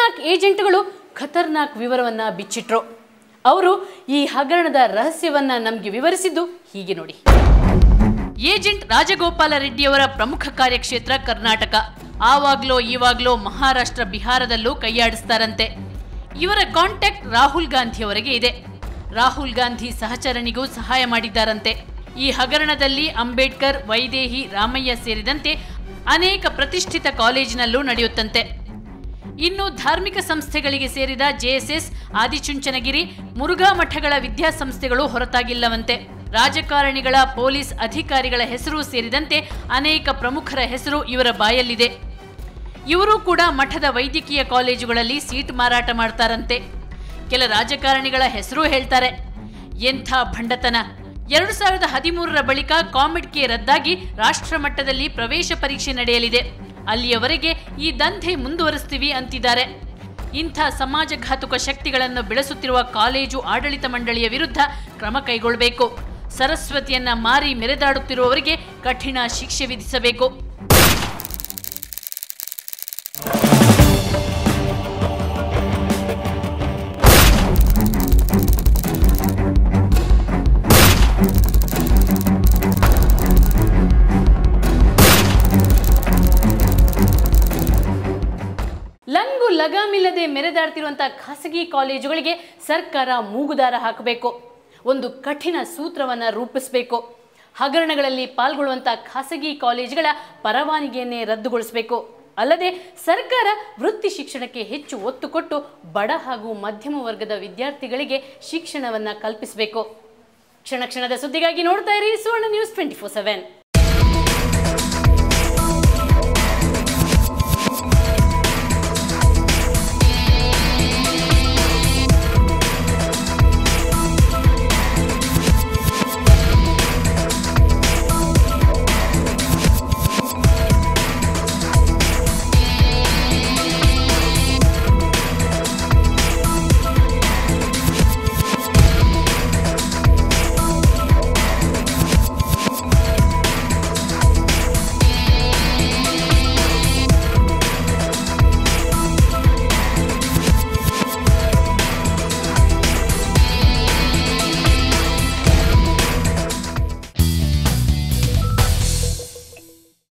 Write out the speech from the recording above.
ಖತರ್ನಾಕ್ ಏಜೆಂಟ್ಗಳು ಖತರ್ನಾಕ್ ವಿವರವನ್ನ ಬಿಚ್ಚಿಟ್ರು. ಅವರು ಈ ಹಗರಣದ ರಹಸ್ಯವನ್ನ ನಮಗೆ ವಿವರಿಸಿದ್ದು ಹೀಗೆ ನೋಡಿ. ಏಜೆಂಟ್ ರಾಜಗೋಪಾಲ ರೆಡ್ಡಿಯವರ ಪ್ರಮುಖ ಕಾರ್ಯಕ್ಷೇತ್ರ ಕರ್ನಾಟಕ. ಆವಾಗ್ಲೋ ಈವಾಗ್ಲೋ ಮಹಾರಾಷ್ಟ್ರ ಬಿಹಾರದಲ್ಲೂ ಕೈಯಾಡಿಸ್ತಾರಂತೆ. ಇವರ ಕಾಂಟ್ಯಾಕ್ಟ್ ರಾಹುಲ್ ಗಾಂಧಿಯವರಿಗೆ ಇದೆ. ರಾಹುಲ್ ಗಾಂಧಿ ಸಹಚರನಿಗೂ ಸಹಾಯ ಮಾಡಿದ್ದಾರಂತೆ. ಈ ಹಗರಣದಲ್ಲಿ ಅಂಬೇಡ್ಕರ್, ವೈದೇಹಿ, ರಾಮಯ್ಯ ಸೇರಿದಂತೆ ಅನೇಕ ಪ್ರತಿಷ್ಠಿತ ಕಾಲೇಜಿನಲ್ಲೂ ನಡೆಯುತ್ತಂತೆ. ಇನ್ನು ಧಾರ್ಮಿಕ ಸಂಸ್ಥೆಗಳಿಗೆ ಸೇರಿದ ಜೆಎಸ್ಎಸ್, ಆದಿಚುಂಚನಗಿರಿ, ಮುರುಘಾ ಮಠಗಳ ವಿದ್ಯಾಸಂಸ್ಥೆಗಳು ಹೊರತಾಗಿಲ್ಲವಂತೆ. ರಾಜಕಾರಣಿಗಳ, ಪೊಲೀಸ್ ಅಧಿಕಾರಿಗಳ ಹೆಸರು ಸೇರಿದಂತೆ ಅನೇಕ ಪ್ರಮುಖರ ಹೆಸರು ಇವರ ಬಾಯಲ್ಲಿದೆ. ಇವರು ಕೂಡ ಮಠದ ವೈದ್ಯಕೀಯ ಕಾಲೇಜುಗಳಲ್ಲಿ ಸೀಟ್ ಮಾರಾಟ ಮಾಡ್ತಾರಂತೆ. ಕೆಲ ರಾಜಕಾರಣಿಗಳ ಹೆಸರು ಹೇಳ್ತಾರೆ. ಎಂಥ ಭಂಡತನ! 2013ರ ಬಳಿಕ ಕಾಮೆಡ್ಕೆ ರದ್ದಾಗಿ ರಾಷ್ಟ್ರ ಮಟ್ಟದಲ್ಲಿ ಪ್ರವೇಶ ಪರೀಕ್ಷೆ ನಡೆಯಲಿದೆ. ಅಲ್ಲಿಯವರೆಗೆ ಈ ದಂಧೆ ಮುಂದುವರಿಸ್ತೀವಿ ಅಂತಿದ್ದಾರೆ. ಇಂಥ ಸಮಾಜಘಾತುಕ ಶಕ್ತಿಗಳನ್ನು ಬೆಳೆಸುತ್ತಿರುವ ಕಾಲೇಜು ಆಡಳಿತ ಮಂಡಳಿಯ ವಿರುದ್ಧ ಕ್ರಮ ಕೈಗೊಳ್ಳಬೇಕು. ಸರಸ್ವತಿಯನ್ನ ಮಾರಿ ಮೆರೆದಾಡುತ್ತಿರುವವರಿಗೆ ಕಠಿಣ ಶಿಕ್ಷೆ ವಿಧಿಸಬೇಕು. ಲಂಗು ಲಗಾಮಿಲ್ಲದೆ ಮೆರೆದಾಡ್ತಿರುವಂತಹ ಖಾಸಗಿ ಕಾಲೇಜುಗಳಿಗೆ ಸರ್ಕಾರ ಮೂಗುದಾರ ಹಾಕಬೇಕು. ಒಂದು ಕಠಿಣ ಸೂತ್ರವನ್ನು ರೂಪಿಸಬೇಕು. ಹಗರಣಗಳಲ್ಲಿ ಪಾಲ್ಗೊಳ್ಳುವಂತಹ ಖಾಸಗಿ ಕಾಲೇಜುಗಳ ಪರವಾನಗಿಯನ್ನೇ ರದ್ದುಗೊಳಿಸಬೇಕು. ಅಲ್ಲದೆ ಸರ್ಕಾರ ವೃತ್ತಿ ಶಿಕ್ಷಣಕ್ಕೆ ಹೆಚ್ಚು ಒತ್ತು ಕೊಟ್ಟು ಬಡ ಹಾಗೂ ಮಧ್ಯಮ ವರ್ಗದ ವಿದ್ಯಾರ್ಥಿಗಳಿಗೆ ಶಿಕ್ಷಣವನ್ನು ಕಲ್ಪಿಸಬೇಕು. ಕ್ಷಣ ಕ್ಷಣದ ಸುದ್ದಿಗಾಗಿ ನೋಡ್ತಾ ಇರಿ ಸುವರ್ಣ ನ್ಯೂಸ್ 24/7.